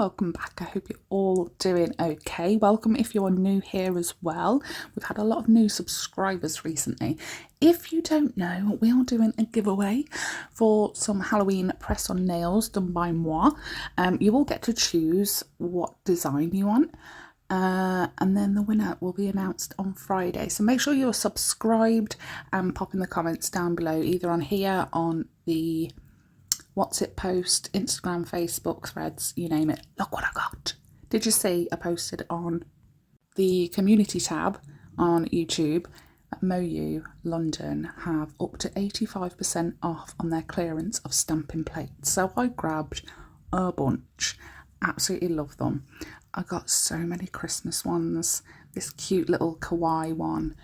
welcome back. I hope you're all doing okay. Welcome if you're new here as well. We've had a lot of new subscribers recently. If you don't know, we are doing a giveaway for some Halloween press-on nails done by moi. You will get to choose what design you want. And then the winner will be announced on Friday. So make sure you're subscribed and pop in the comments down below, either on here, on the What's It post, Instagram, Facebook, Threads, you name it. Look what I got. Did you see I posted on the community tab on YouTube that Moyou London have up to 85% off on their clearance of stamping plates. So I grabbed a bunch. Absolutely love them. I got so many Christmas ones. This cute little kawaii one.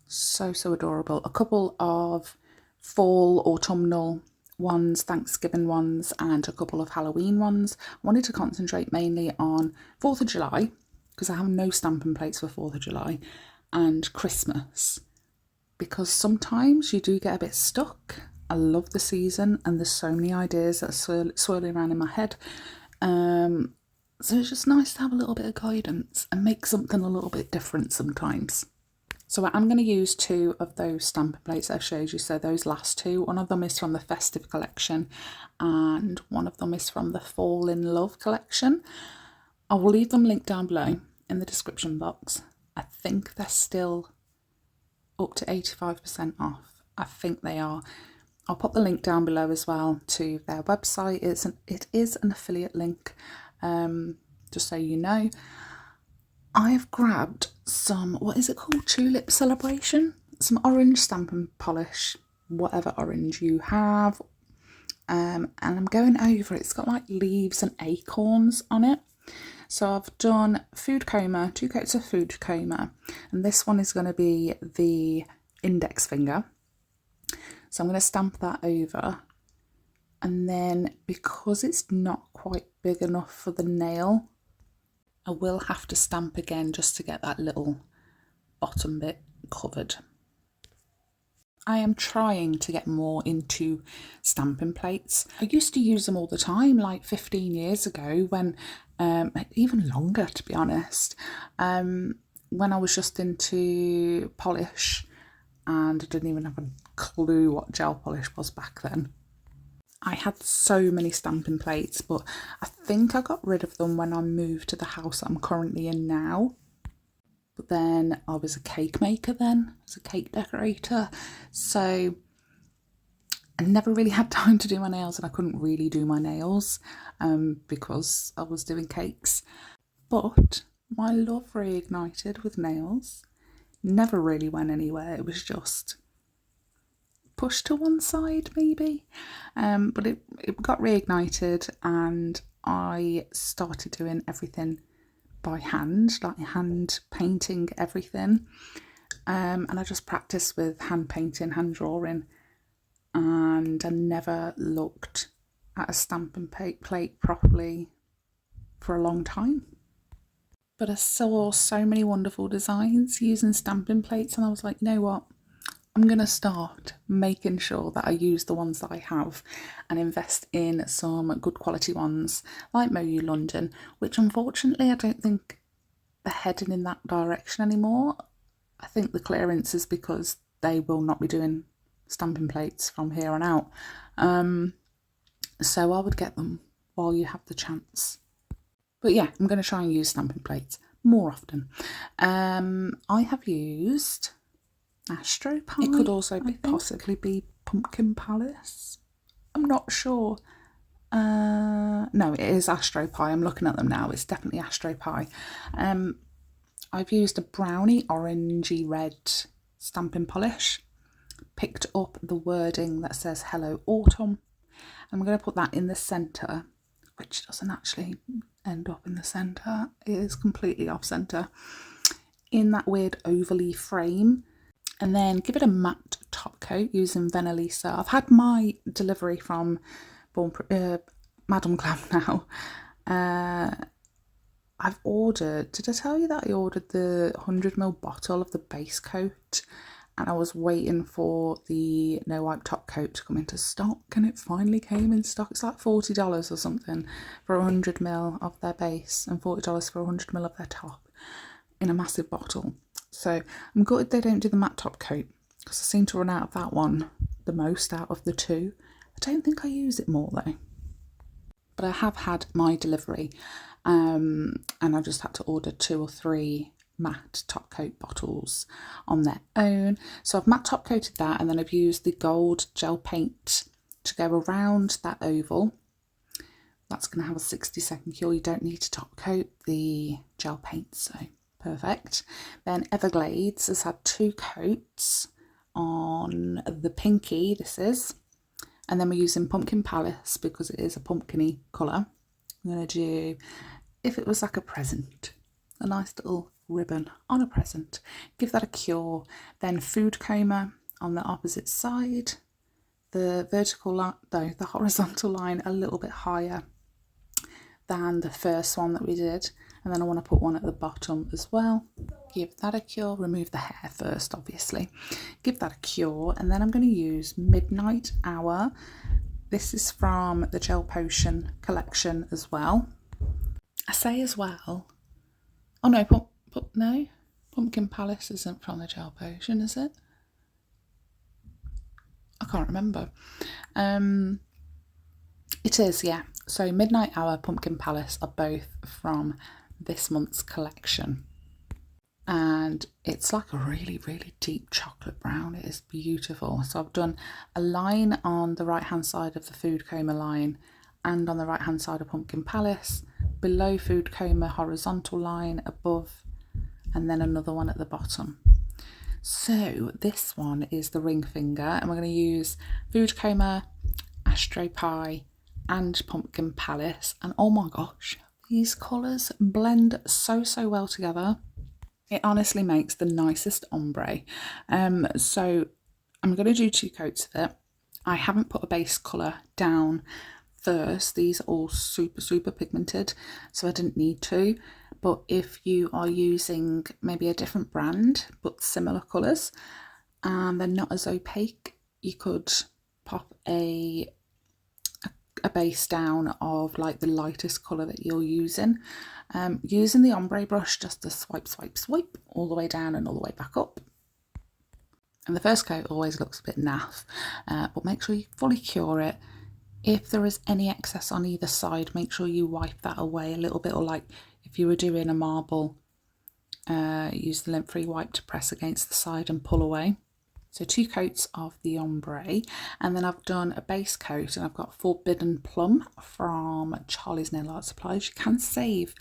So adorable. A couple of fall, autumnal ones, Thanksgiving ones, and a couple of Halloween ones. I wanted to concentrate mainly on 4th of July because I have no stamping plates for 4th of July, and Christmas because sometimes you do get a bit stuck. I love the season and there's so many ideas that are swirling around in my head. So it's just nice to have a little bit of guidance and make something a little bit different sometimes. So I'm going to use 2 of those stamping plates I showed you. So those last 2, one of them is from the Festive collection and one of them is from the Fall in Love collection. I will leave them linked down below in the description box. I think they're still up to 85% off. I think they are. I'll put the link down below as well to their website. It is an affiliate link, just so you know. I've grabbed some, what is it called? Tulip Celebration? Some orange stamping polish, whatever orange you have. And I'm going over, it's got like leaves and acorns on it. So I've done food coma, 2 coats of food coma. And this one is going to be the index finger. So I'm going to stamp that over. And then because it's not quite big enough for the nail, I will have to stamp again just to get that little bottom bit covered. I am trying to get more into stamping plates. I used to use them all the time, like 15 years ago, when even longer to be honest, when I was just into polish and I didn't even have a clue what gel polish was back then. I had so many stamping plates, but I think I got rid of them when I moved to the house I'm currently in now. But then I was a cake maker then, I was a cake decorator. So I never really had time to do my nails, and I couldn't really do my nails because I was doing cakes. But my love reignited with nails. Never really went anywhere. It was just pushed to one side maybe, but it got reignited and I started doing everything by hand, like hand painting everything, and I just practiced with hand painting, hand drawing, and I never looked at a stamping plate properly for a long time. But I saw so many wonderful designs using stamping plates and I was like, you know what, I'm going to start making sure that I use the ones that I have and invest in some good quality ones like Moyou London, which unfortunately I don't think they're heading in that direction anymore. I think the clearance is because they will not be doing stamping plates from here on out. So I would get them while you have the chance. But yeah, I'm going to try and use stamping plates more often. I have used ASTRO-PIE. It could also possibly be Pumpkin Palace. I'm not sure. No, it is ASTRO-PIE. I'm looking at them now. It's definitely ASTRO-PIE. I've used a brownie orangey red stamping polish. Picked up the wording that says Hello Autumn. I'm going to put that in the centre, which doesn't actually end up in the centre. It is completely off centre. In that weird ovally frame. And then give it a matte top coat using ℍ𝕷𝕼𝕼. I've had my delivery from Madame Glam now. I've ordered, did I tell you that I ordered the 100ml bottle of the base coat? and I was waiting for the no wipe top coat to come into stock, and it finally came in stock. It's like $40 or something for 100ml of their base and $40 for 100ml of their top in a massive bottle. So I'm gutted they don't do the matte top coat, because I seem to run out of that one the most out of the two. I don't think I use it more though. But I have had my delivery, and I just had to order 2 or 3 matte top coat bottles on their own. So I've matte top coated that, and then I've used the gold gel paint to go around that oval. That's going to have a 60-second cure. You don't need to top coat the gel paint, so perfect. Then Everglades has had 2 coats on the pinky, this is. And then we're using Pumpkin Palace because it is a pumpkin-y colour. I'm going to do, if it was like a present, a nice little ribbon on a present. Give that a cure. Then Food Coma on the opposite side. The vertical line, though, the horizontal line a little bit higher than the first one that we did. And then I want to put one at the bottom as well. Give that a cure. Remove the hair first, obviously. Give that a cure. And then I'm going to use Midnight Hour. This is from the Gel Potion collection as well. I say as well. Oh no, no. Pumpkin Palace isn't from the Gel Potion, is it? I can't remember. It is, yeah. So Midnight Hour, Pumpkin Palace are both from this month's collection, and it's like a really deep chocolate brown. It is beautiful. So I've done a line on the right hand side of the Food Coma line and on the right hand side of Pumpkin Palace, below Food Coma horizontal line, above, and then another one at the bottom. So this one is the ring finger, and we're going to use Food Coma, ASTRO-PIE and Pumpkin Palace, and oh my gosh, these colours blend so well together. It honestly makes the nicest ombre. So I'm going to do 2 coats of it. I haven't put a base colour down first. These are all super pigmented, so I didn't need to. But if you are using maybe a different brand but similar colours and they're not as opaque, you could pop a base down of like the lightest colour that you're using. Using the ombre brush just to swipe all the way down and all the way back up. And the first coat always looks a bit naff, but make sure you fully cure it. If there is any excess on either side, make sure you wipe that away a little bit, or like if you were doing a marble, use the lint-free wipe to press against the side and pull away. So 2 coats of the ombre, and then I've done a base coat, and I've got Forbidden Plum from Charlie's Nail Art Supplies. You can save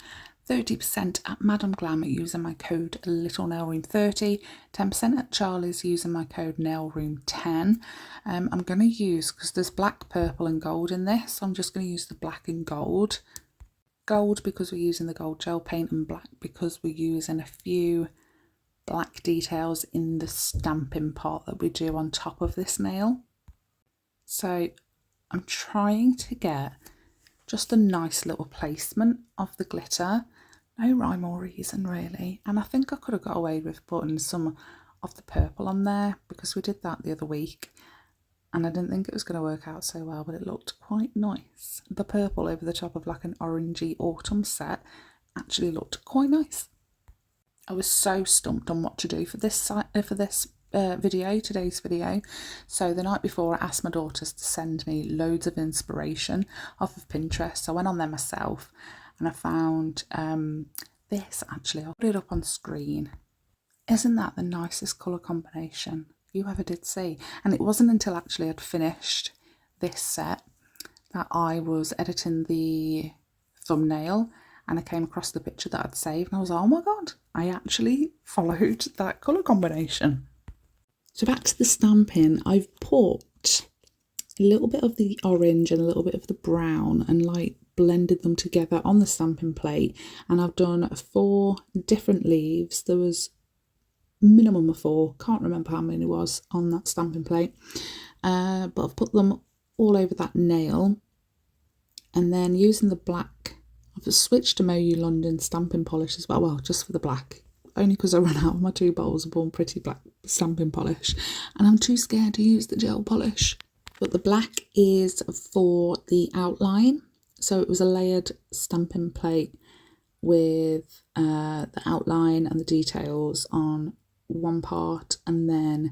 30% at Madame Glam using my code LittleNailRoom30, 10% at Charlie's using my code NailRoom10. I'm going to use, because there's black, purple and gold in this, so I'm just going to use the black and gold. Gold because we're using the gold gel paint, and black because we're using a few black details in the stamping part that we do on top of this nail. So I'm trying to get just a nice little placement of the glitter. No rhyme or reason really. And I think I could have got away with putting some of the purple on there, because we did that the other week and I didn't think it was going to work out so well, but it looked quite nice. The purple over the top of like an orangey autumn set actually looked quite nice. I was so stumped on what to do for this today's video. So the night before I asked my daughters to send me loads of inspiration off of Pinterest. So I went on there myself and I found this. Actually, I'll put it up on screen. Isn't that the nicest colour combination you ever did see? And it wasn't until actually I'd finished this set that I was editing the thumbnail and I came across the picture that I'd saved and I was like, oh my god, I actually followed that colour combination. So back to the stamping, I've put a little bit of the orange and a little bit of the brown and like blended them together on the stamping plate, and I've done 4 different leaves. There was minimum of 4, can't remember how many was on that stamping plate, but I've put them all over that nail, and then using the black, I've switched to Moyou London stamping polish as well, just for the black, only because I ran out of my 2 bottles of Born Pretty black stamping polish, and I'm too scared to use the gel polish. But the black is for the outline, so it was a layered stamping plate with the outline and the details on one part, and then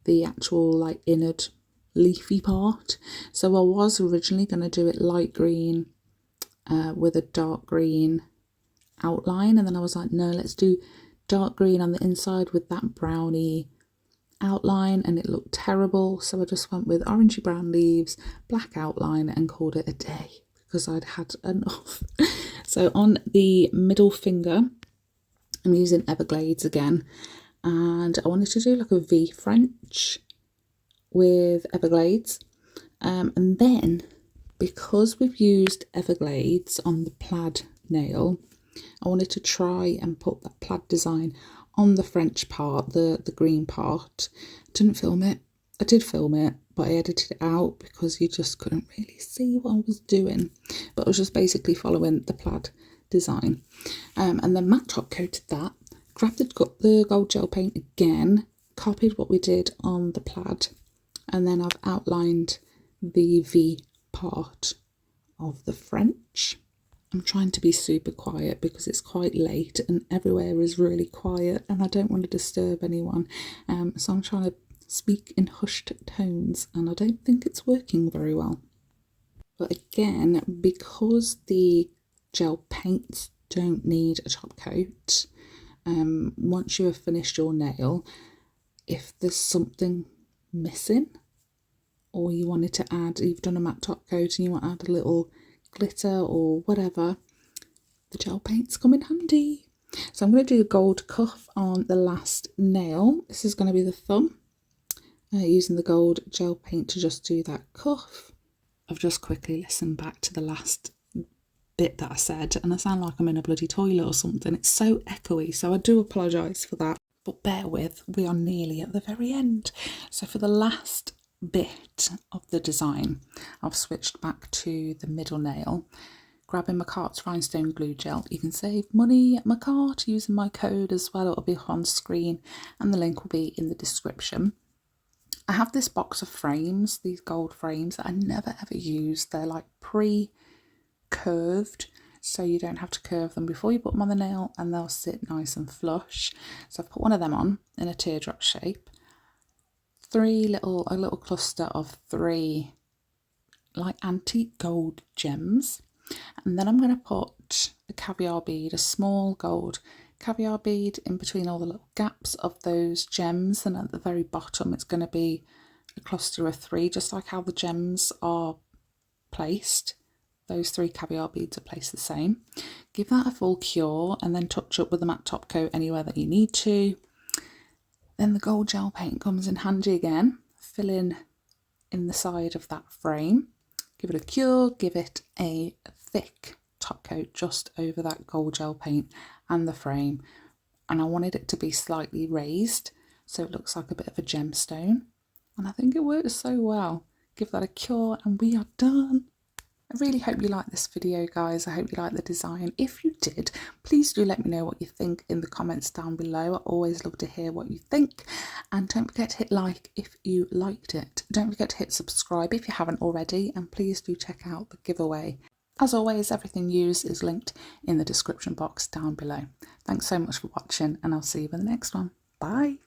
the actual like innard leafy part. So I was originally going to do it light green with a dark green outline, and then I was like, no, let's do dark green on the inside with that browny outline, and it looked terrible, so I just went with orangey brown leaves, black outline, and called it a day because I'd had enough. So on the middle finger I'm using Everglades again, and I wanted to do like a V French with Everglades, and then because we've used Everglades on the plaid nail, I wanted to try and put that plaid design on the French part, the green part. Didn't film it. I did film it, but I edited it out because you just couldn't really see what I was doing. But I was just basically following the plaid design. And then matte top coated that, grabbed the gold gel paint again, copied what we did on the plaid, and then I've outlined the V part of the French. I'm trying to be super quiet because it's quite late and everywhere is really quiet and I don't want to disturb anyone. So I'm trying to speak in hushed tones and I don't think it's working very well. But again, because the gel paints don't need a top coat, once you have finished your nail, if there's something missing or you wanted to add, you've done a matte top coat and you want to add a little glitter or whatever, the gel paints come in handy. So I'm going to do a gold cuff on the last nail. This is going to be the thumb, using the gold gel paint to just do that cuff. I've just quickly listened back to the last bit that I said and I sound like I'm in a bloody toilet or something. It's so echoey, so I do apologise for that, but bear with, we are nearly at the very end. So for the last bit of the design, I've switched back to the middle nail, grabbing MAKARTT's Rhinestone glue gel. You can save money at MAKARTT using my code as well. It'll be on screen and the link will be in the description. I have this box of frames, these gold frames that I never ever use. They're like pre-curved, so you don't have to curve them before you put them on the nail and they'll sit nice and flush. So I've put one of them on in a teardrop shape. A little cluster of 3 like antique gold gems, and then I'm going to put a caviar bead, a small gold caviar bead in between all the little gaps of those gems, and at the very bottom it's going to be a cluster of 3, just like how the gems are placed. Those 3 caviar beads are placed the same. Give that a full cure and then touch up with the matte top coat anywhere that you need to. Then the gold gel paint comes in handy again, fill in the side of that frame, give it a cure, give it a thick top coat just over that gold gel paint and the frame. And I wanted it to be slightly raised so it looks like a bit of a gemstone. And I think it works so well. Give that a cure and we are done. I really hope you liked this video, guys. I hope you liked the design. If you did, please do let me know what you think in the comments down below. I always love to hear what you think. And don't forget to hit like if you liked it. Don't forget to hit subscribe if you haven't already. And please do check out the giveaway. As always, everything used is linked in the description box down below. Thanks so much for watching and I'll see you in the next one. Bye.